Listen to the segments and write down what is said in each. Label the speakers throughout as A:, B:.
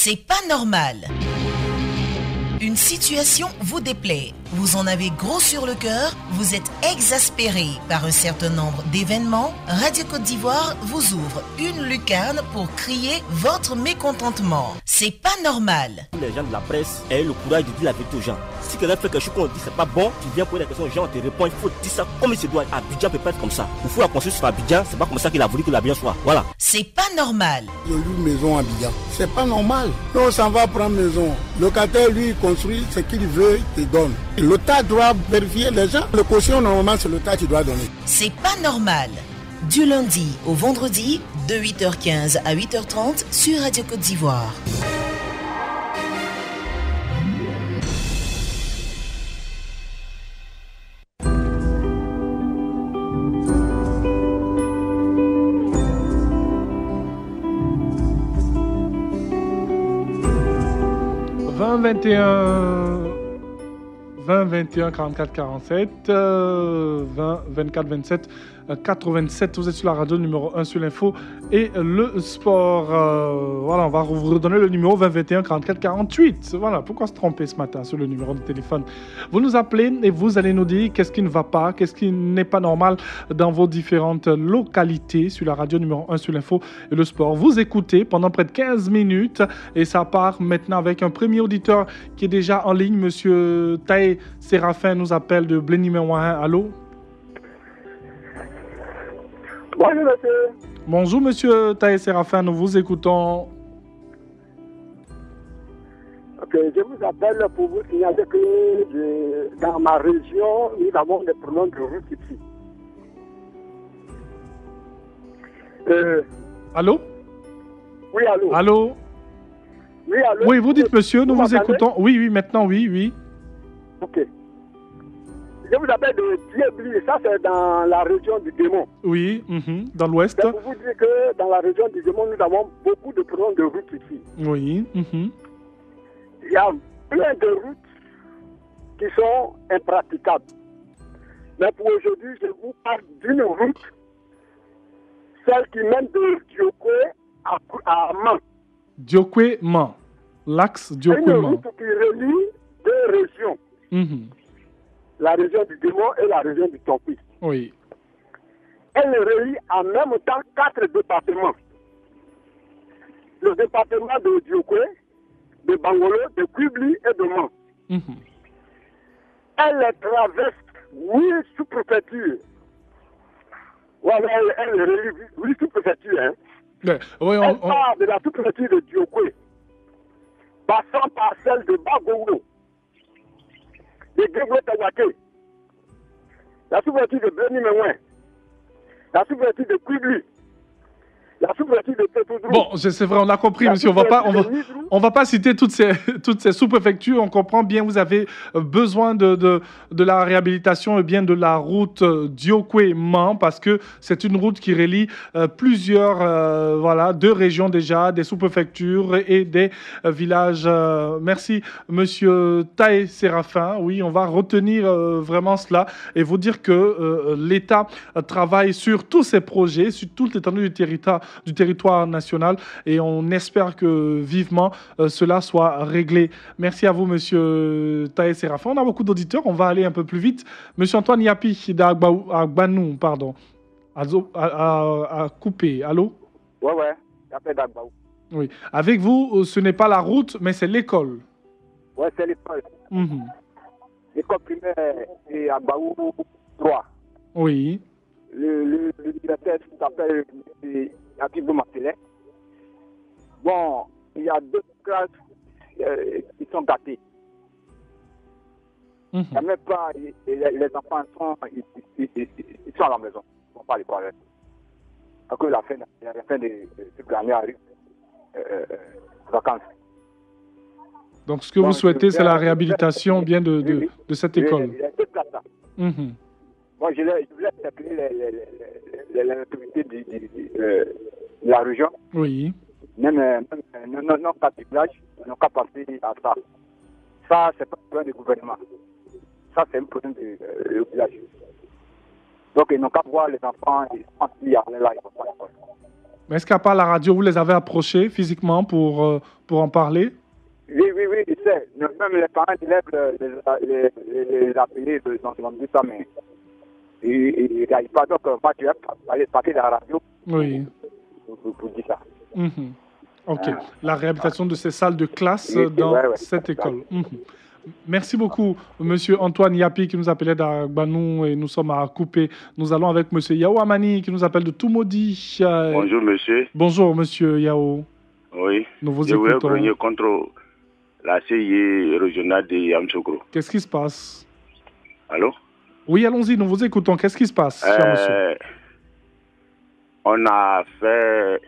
A: C'est pas normal. Une situation vous déplaît, vous en avez gros sur le cœur, vous êtes exaspéré par un certain nombre d'événements, Radio Côte d'Ivoire vous ouvre une lucarne pour crier votre mécontentement. C'est pas normal.
B: Les gens de la presse aient le courage de dire la vérité aux gens. Si quelqu'un fait quelque chose qu'on dit c'est pas bon, tu viens poser des questions aux gens, on te répond, il faut dire ça comme il se doit. Abidjan peut pas être comme ça. Il faut la construire sur Abidjan, c'est pas comme ça qu'il a voulu que l'Abidjan soit. Voilà.
A: C'est pas normal.
C: Je loue maison à Abidjan. C'est pas normal. Nous on s'en va prendre maison. Le locataire lui il construit ce qu'il veut, il donne. L'État doit vérifier les gens. Le caution normalement c'est l'État qui doit donner.
A: C'est pas normal. Du lundi au vendredi, de 8h15 à 8h30 sur Radio Côte d'Ivoire. «
D: 20 21 44 47 20 24 27 87. Vous êtes sur la radio numéro 1 sur l'info et le sport. Voilà, on va vous redonner le numéro 20 21 44 48. Voilà, pourquoi se tromper ce matin sur le numéro de téléphone? Vous nous appelez et vous allez nous dire qu'est-ce qui ne va pas, qu'est-ce qui n'est pas normal dans vos différentes localités sur la radio numéro 1 sur l'info et le sport. Vous écoutez pendant près de 15 minutes et ça part maintenant avec un premier auditeur qui est déjà en ligne. Monsieur Taï Séraphin nous appelle de Blény-Méouahin. Allô?
E: Bonjour monsieur.
D: Bonjour monsieur Taï Séraphin, nous vous écoutons.
E: Ok, je vous appelle pour vous signaler que dans ma région, nous avons des problèmes de route ici.
D: Allô?
E: Oui, allô?
D: Allô?
E: Oui, allô?
D: Oui, vous dites monsieur, nous vous écoutons. Oui, maintenant, oui.
E: Ok. Je vous appelle de Diébli, ça c'est dans la région du Démon.
D: Oui, dans l'ouest.
E: C'est pour vous dire que dans la région du Démon, nous avons beaucoup de problèmes de route ici.
D: Oui.
E: Il y a plein de routes qui sont impraticables. Mais pour aujourd'hui, je vous parle d'une route, celle qui mène de Diokwe à Man.
D: Diokwe-Man. L'axe Diokwe-Man.
E: Une route qui relie deux régions. La région du Démon et la région du Tonkui.
D: Oui.
E: Elle relie en même temps 4 départements. Le département de Diokwe, de Bangolo, de Kubli et de Man. Elle traverse 8 sous-préfectures. Voilà, elle relie 8 sous-préfectures. Hein.
D: Ouais,
E: elle part de la sous-préfecture de Diokwe, passant par celle de Bagongo, de Géglo-Tawake, la sous-préfecture de Blény-Méouahin, la sous-préfecture de Kubli, la sous-préfecture de Tétoudrou.
D: Bon, c'est vrai, on a compris, monsieur. On va pas citer toutes ces sous-préfectures. On comprend bien, vous avez besoin de la réhabilitation et bien de la route Diokwe-Man parce que c'est une route qui relie plusieurs, deux régions déjà, des sous-préfectures et des villages. Merci, monsieur Taï Séraphin. Oui, on va retenir vraiment cela et vous dire que l'État travaille sur tous ces projets, sur toute l'étendue du territoire national et on espère que vivement cela soit réglé. Merci à vous, monsieur Taï Séraphin. On a beaucoup d'auditeurs, on va aller un peu plus vite. Monsieur Antoine Yapi d'Agbanou, pardon, à couper. Allô?
E: Ouais, Yapi d'Agbanou.
D: Oui. Avec vous, ce n'est pas la route, mais c'est l'école.
E: Ouais, c'est l'école. L'école primaire est à Agbanou 3.
D: Oui.
E: Le directeur s'appelle Akibou Martellet. Bon, il y a 2 classes qui sont gâtées. Il n'y a même pas, les enfants ils sont à la maison, ils ne vont pas à l'école. À cause de la fin de l'année vacances.
D: Donc ce que vous souhaitez, c'est la réhabilitation bien de cette école.
E: Il y a 2 classes là. Moi, je voulais appeler les autorités de la région.
D: Oui.
E: Même non pas du village, ils n'ont qu'à passer à ça. Ça, c'est pas un problème du gouvernement. Ça, c'est un problème du village. Donc, ils n'ont qu'à voir les enfants, ils sont là, ils vont pas à l'école.
D: Mais est-ce qu'à part la radio, vous les avez approchés physiquement pour en parler?
E: Oui, je sais. Même les parents d'élèves les appeler, ils ont dit ça, mais ils n'arrivent pas. Donc, moi, tu vas aller passer dans la radio pour dire ça.
D: Ok. La réhabilitation de ces salles de classe dans cette école. Merci beaucoup, Monsieur Antoine Yapi qui nous appelait d'Agbanou et nous sommes à couper. Nous allons avec Monsieur Yao Amani qui nous appelle de Toumoudi.
F: Bonjour, monsieur.
D: Bonjour, Monsieur Yao.
F: Oui.
D: Nous vous
F: écoutons. Je
D: écoutons.
F: voulais brûler contre la CIE régionale de Yamoussoukro.
D: Qu'est-ce qui se passe?
F: Allô?
D: Oui, allons-y, nous vous écoutons. Qu'est-ce qui se passe, cher monsieur?
F: On a fait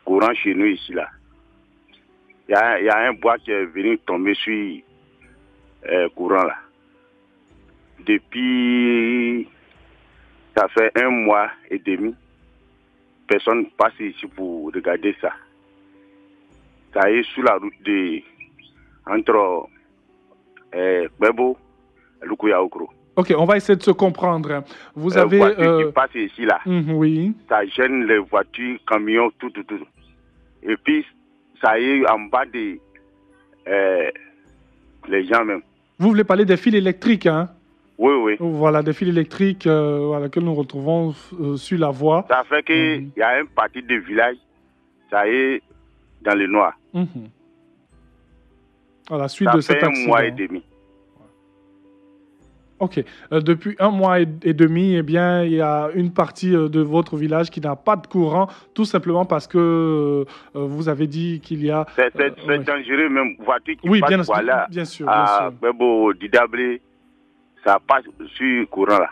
F: courant chez nous ici, là. Il y a un bois qui est venu tomber sur courant, là. Depuis, ça fait 1 mois et demi, personne passe ici pour regarder ça. Ça est sur la route entre Bebo et Lukuyaokro.
D: Ok, on va essayer de se comprendre. Vous avez...
F: voiture qui passe ici, là.
D: Oui.
F: Ça gêne les voitures, camions, tout. Et puis, ça est en bas des les gens même.
D: Vous voulez parler des fils électriques, hein?
F: Oui.
D: Voilà, des fils électriques que nous retrouvons sur la voie.
F: Ça fait qu'il y a une partie du village, ça est dans le noir.
D: À la suite de cet accident.
F: Ça fait 1 mois et demi.
D: Ok. Depuis 1 mois et demi, eh bien, il y a une partie de votre village qui n'a pas de courant, tout simplement parce que vous avez dit qu'il y a...
F: C'est dangereux, même voiture qui passe
D: bien sûr.
F: Bebo, Didablé, ça passe sur courant là.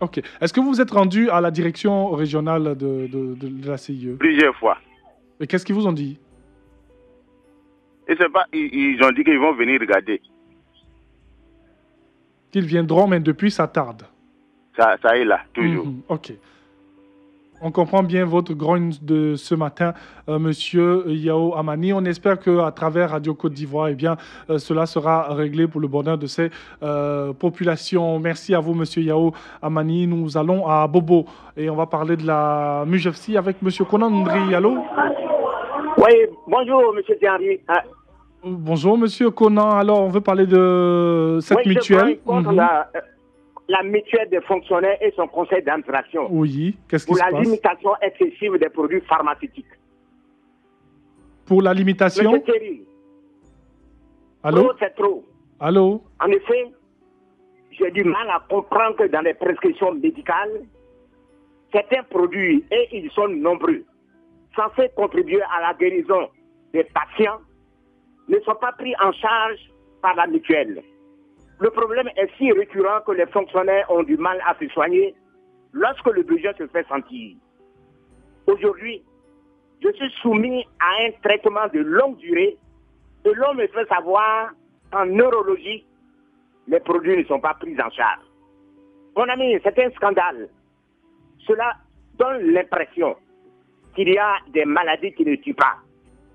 D: Ok. Est-ce que vous vous êtes rendu à la direction régionale de la CIE?
F: Plusieurs fois.
D: Et qu'est-ce qu'ils vous ont dit?
F: Et c'est pas, ils ont dit qu'ils vont venir regarder.
D: Qu'ils viendront, mais depuis, ça tarde.
F: Ça est là, toujours.
D: Ok. On comprend bien votre grogne de ce matin, Monsieur Yao Amani. On espère qu'à travers Radio Côte d'Ivoire, eh bien, cela sera réglé pour le bonheur de ces populations. Merci à vous, Monsieur Yao Amani. Nous allons à Bobo et on va parler de la MUJFC avec Monsieur Conan Ndri. Allô?
E: Oui, bonjour, Monsieur Thierry.
D: Bonjour, Monsieur Conan. Alors, on veut parler de cette mutuelle.
E: La mutuelle des fonctionnaires et son conseil d'administration.
D: Oui, qu'est-ce qui se passe?
E: Pour la limitation excessive des produits pharmaceutiques.
D: Pour la limitation?
E: Monsieur Thierry.
D: Allô?
E: Trop, c'est trop.
D: Allô?
E: En effet, j'ai du mal à comprendre que dans les prescriptions médicales, certains produits, et ils sont nombreux, censés contribuer à la guérison des patients, ne sont pas pris en charge par la mutuelle. Le problème est si récurrent que les fonctionnaires ont du mal à se soigner lorsque le besoin se fait sentir. Aujourd'hui, je suis soumis à un traitement de longue durée et l'on me fait savoir qu'en neurologie, les produits ne sont pas pris en charge. Mon ami, c'est un scandale. Cela donne l'impression qu'il y a des maladies qui ne tuent pas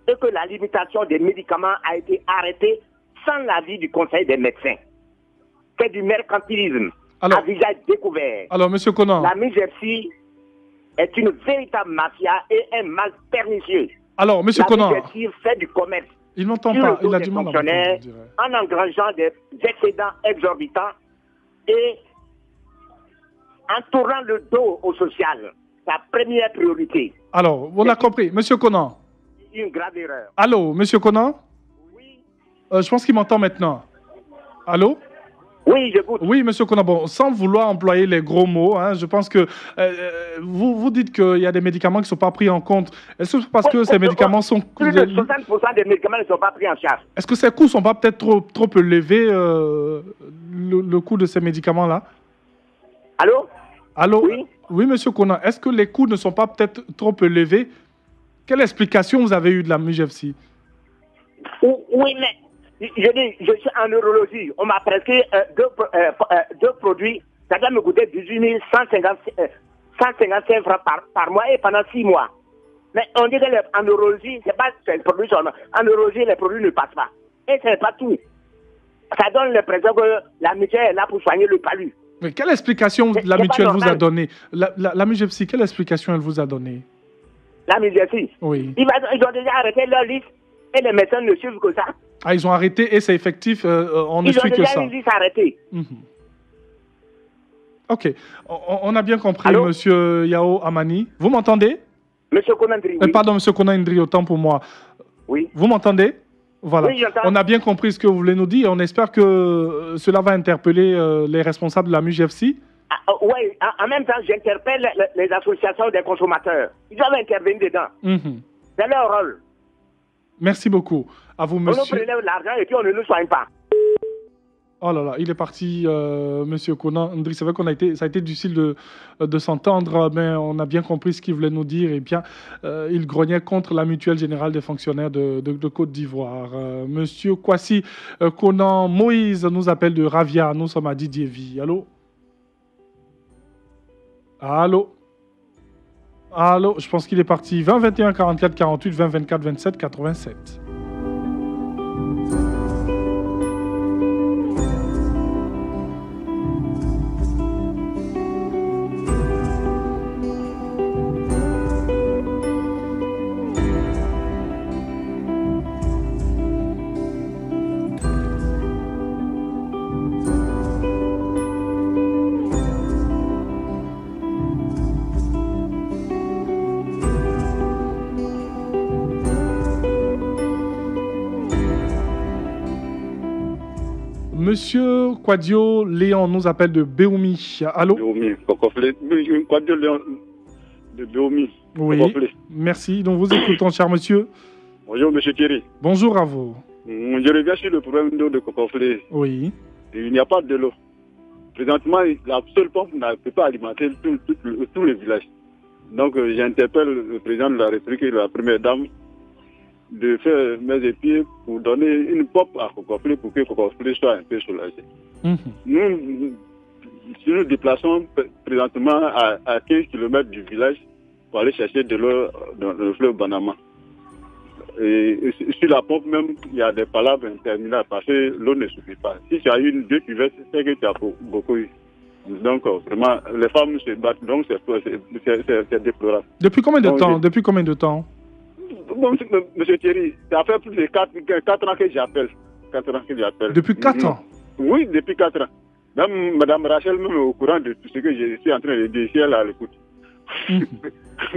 E: et que la limitation des médicaments a été arrêtée sans l'avis du conseil des médecins. C'est du mercantilisme à visage découvert.
D: Alors, Monsieur Conan.
E: La MUJFC est une véritable mafia et un mal pernicieux.
D: Alors, Monsieur Conan.
E: La MUJFC fait du commerce.
D: Il n'entend pas. Il a du mal à
E: fonctionnaires en engrangeant des excédents exorbitants et en tournant le dos au social. Sa première priorité.
D: Alors, on a compris. Monsieur Conan.
E: Une grave erreur.
D: Allô, Monsieur Conan?
E: Oui.
D: Je pense qu'il m'entend maintenant. Allô?
E: Oui, j'écoute.
D: Oui, Monsieur Conan, bon, sans vouloir employer les gros mots, hein, je pense que vous dites qu'il y a des médicaments qui ne sont pas pris en compte. Est-ce que c'est parce que ces médicaments sont...
E: Plus de 60% des médicaments ne sont pas pris en charge.
D: Est-ce que ces coûts ne sont pas peut-être trop élevés, le coût de ces médicaments-là?
E: Allô?
D: Allô?
E: Oui.
D: Oui, Monsieur Conan, est-ce que les coûts ne sont pas peut-être trop élevés? Quelle explication vous avez eue de la MUJFC?
E: Oui, mais... Je dis, je suis en neurologie. On m'a prescrit deux produits. Ça doit me coûter 18 155 francs par mois et pendant 6 mois. Mais on dit qu'en neurologie, c'est pas les produits seulement. En neurologie, les produits ne passent pas. Et ce n'est pas tout. Ça donne l'impression que la mutuelle est là pour soigner le palu.
D: Mais quelle explication la mutuelle vous a donnée? La MUGEPSI, quelle explication elle vous a donnée?
G: La MUGEPSI?
D: Oui.
G: Ils ont déjà arrêté leur liste et les médecins ne suivent que ça.
D: Ah, ils ont arrêté et c'est effectif, on ne suit que ça.
G: Ils ont déjà une liste arrêtée.
D: Ok, on a bien compris. Allô? Monsieur Yao Amani. Vous m'entendez?
G: Monsieur Konandri, oui.
D: Pardon, Monsieur Konandri, autant pour moi.
G: Oui.
D: Vous m'entendez? Voilà.
G: Oui,
D: on a bien compris ce que vous voulez nous dire. On espère que cela va interpeller les responsables de la MUGEPSI.
G: Oui, en même temps, j'interpelle les associations des consommateurs. Ils doivent intervenir dedans. C'est leur rôle.
D: Merci beaucoup. À vous, monsieur.
G: On nous prélève l'argent et puis on ne nous soigne pas.
D: Oh là là, il est parti, monsieur Konandri. C'est vrai ça a été difficile de s'entendre, mais on a bien compris ce qu'il voulait nous dire. Et bien, il grognait contre la mutuelle générale des fonctionnaires de Côte d'Ivoire. Monsieur Kwasi Konan Moïse nous appelle de Ravia. Nous sommes à Didierville. Allô? Allô? Allô? Je pense qu'il est parti. 20 21 44 48 20 24 27 87. Monsieur Kwadio Léon nous appelle de Béoumi. Allô?
H: Béoumi, Kwadio Léon de Béoumi.
D: Oui, merci. Donc vous écoutons, cher monsieur.
H: Bonjour, monsieur Thierry.
D: Bonjour à vous.
H: Je reviens sur le problème d'eau de Cocoflé.
D: Oui.
H: Il n'y a pas de l'eau. Présentement, la seule pompe ne peut pas alimenter tous les villages. Donc j'interpelle le président de la République et la première dame de faire mes épiers pour donner une pompe à Cocoflé pour que Cocoflé soit un peu soulagé. Nous nous déplaçons présentement à 15 km du village pour aller chercher de l'eau dans le fleuve Banama. Et sur la pompe même, il y a des palabres interminables parce que l'eau ne suffit pas. Si tu as eu 2 cuvettes, c'est que tu as beaucoup eu. Donc vraiment, les femmes se battent, donc c'est déplorable.
D: Depuis combien de temps?
H: Bon, monsieur Thierry, ça fait plus de 4 ans que j'appelle.
D: Depuis 4 ans?
H: Oui, depuis 4 ans. Même Mme Rachel même est au courant de tout ce que je suis en train de dire, si elle a l'écoute.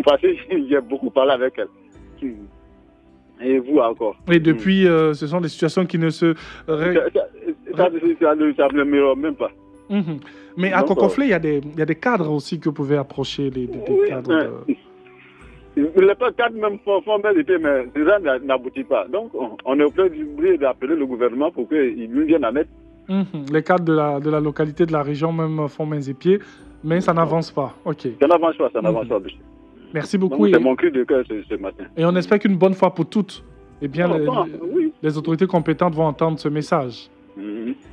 H: Parce que j'ai beaucoup parlé avec elle. Et vous encore.
D: Et depuis, ce sont des situations qui ne se...
H: Ça ne me même pas.
D: Mais à Cocoflé, il y a des cadres aussi que vous pouvez approcher, des cadres...
H: Les cadres même font bien d'été, mais ça n'aboutit pas. Donc, on est obligé d'appeler le gouvernement pour qu'il nous vienne en aide.
D: Les cadres de la localité, de la région même font mains et pieds, mais ça n'avance pas. Ok.
H: Ça n'avance pas,
D: Merci beaucoup.
H: C'est mon cri de cœur ce matin.
D: Et on espère qu'une bonne fois pour toutes, les autorités compétentes vont entendre ce message.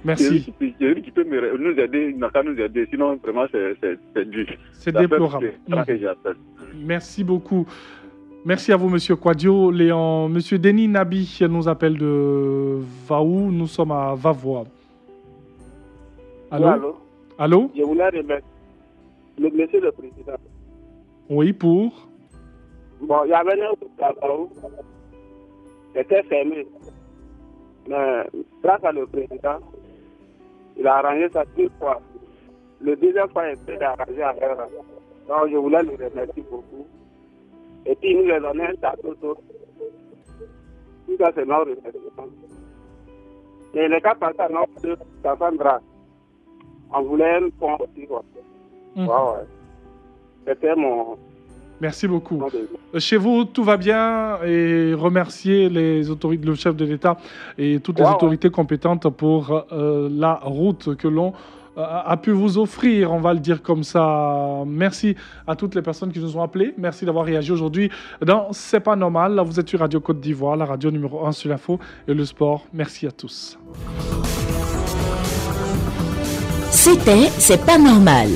D: Merci.
H: Thierry qui peut nous aider, n'a qu'à nous aider, sinon vraiment c'est dur.
D: C'est déplorable. Merci beaucoup. Merci à vous, monsieur Kwadio Léon. Monsieur Denis Nabi nous appelle de Vaou. Nous sommes à Vavois. Allô? Allô?
I: Je voulais remettre monsieur le président.
D: Oui, pour?
I: Bon, il y avait un truc à Vaou. C'était fermé. Mais grâce à le président, il a arrangé ça 2 fois. Le deuxième fois, il a arrangé à faire. Donc, je voulais le remercier beaucoup. Et puis, il nous a donné un château d'eau. Tout ça, c'est notre remerciement. Et le cas passé à notre Cassandra, on voulait un pont aussi. C'était mon...
D: Merci beaucoup. Chez vous, tout va bien et remercier les autorités, le chef de l'État et toutes les autorités compétentes pour la route que l'on a pu vous offrir, on va le dire comme ça. Merci à toutes les personnes qui nous ont appelés. Merci d'avoir réagi aujourd'hui dans C'est pas normal. Là, vous êtes sur Radio Côte d'Ivoire, la radio numéro 1 sur l'info et le sport. Merci à tous.
A: C'était C'est pas normal.